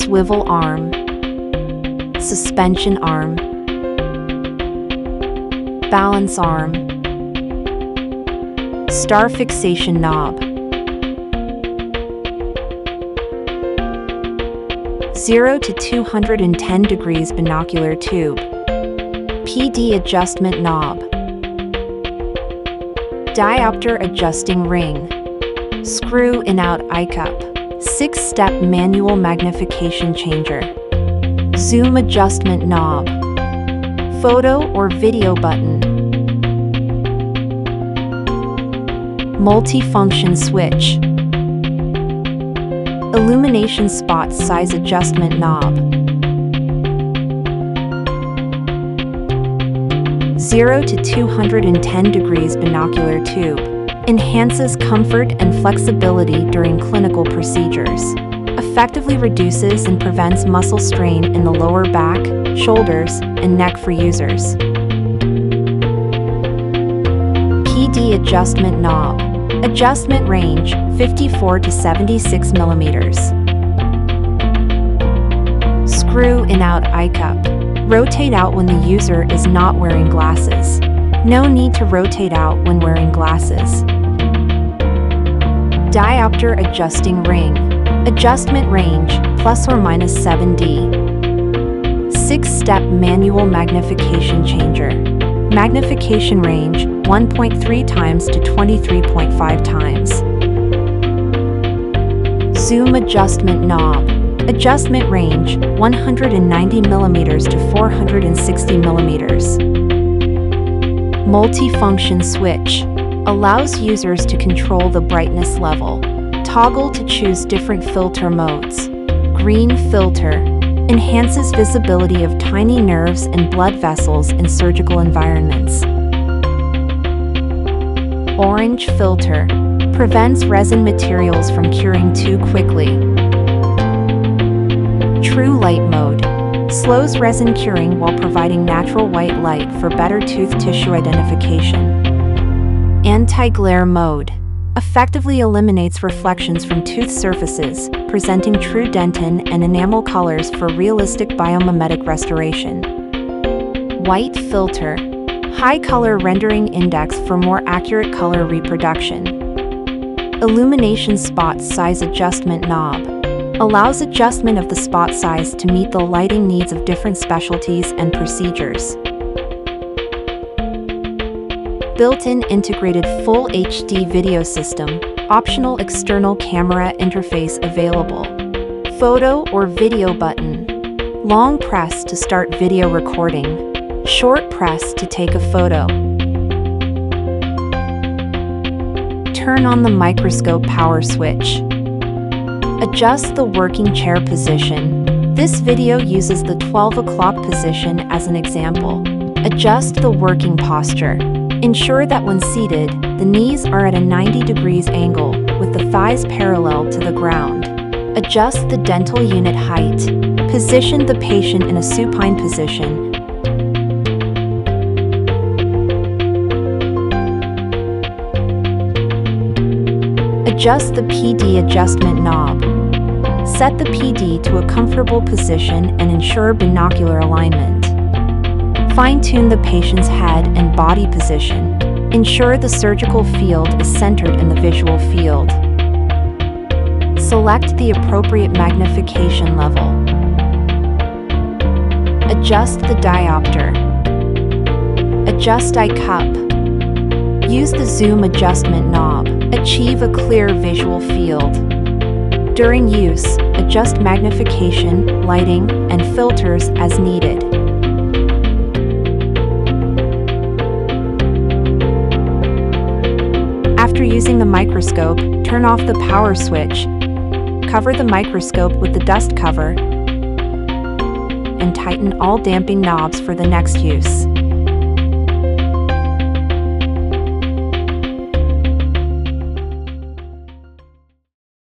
swivel arm, suspension arm, balance arm, star fixation knob, 0 to 210 degrees binocular tube, PD adjustment knob, diopter adjusting ring, screw in-out eye cup, 6-step manual magnification changer, zoom adjustment knob, photo or video button, multi-function switch, illumination spot size adjustment knob, 0 to 210 degrees binocular tube, enhances comfort and flexibility during clinical procedures, effectively reduces and prevents muscle strain in the lower back, shoulders, and neck for users. PD adjustment knob, adjustment range 54 to 76 millimeters. Screw in-out eye cup, rotate out when the user is not wearing glasses. No need to rotate out when wearing glasses. Diopter adjusting ring, adjustment range plus or minus 7D. 6-step manual magnification changer, magnification range 1.3 times to 23.5 times. Zoom adjustment knob, adjustment range 190 millimeters to 460 millimeters. Multi-function switch, allows users to control the brightness level. Toggle to choose different filter modes. Green filter, enhances visibility of tiny nerves and blood vessels in surgical environments. Orange filter, prevents resin materials from curing too quickly. True light mode, slows resin curing while providing natural white light for better tooth tissue identification. Anti-glare mode, effectively eliminates reflections from tooth surfaces, presenting true dentin and enamel colors for realistic biomimetic restoration. White filter, high color rendering index for more accurate color reproduction. Illumination spot size adjustment knob, allows adjustment of the spot size to meet the lighting needs of different specialties and procedures. Built-in integrated full HD video system, optional external camera interface available. Photo or video button. Long press to start video recording. Short press to take a photo. Turn on the microscope power switch. Adjust the working chair position. This video uses the 12 o'clock position as an example. Adjust the working posture. Ensure that when seated, the knees are at a 90 degrees angle, with the thighs parallel to the ground. Adjust the dental unit height. Position the patient in a supine position. Adjust the PD adjustment knob. Set the PD to a comfortable position and ensure binocular alignment. Fine-tune the patient's head and body position. Ensure the surgical field is centered in the visual field. Select the appropriate magnification level. Adjust the diopter. Adjust eye cup. Use the zoom adjustment knob. Achieve a clear visual field. During use, adjust magnification, lighting, and filters as needed. After using the microscope, turn off the power switch. Cover the microscope with the dust cover and tighten all damping knobs for the next use.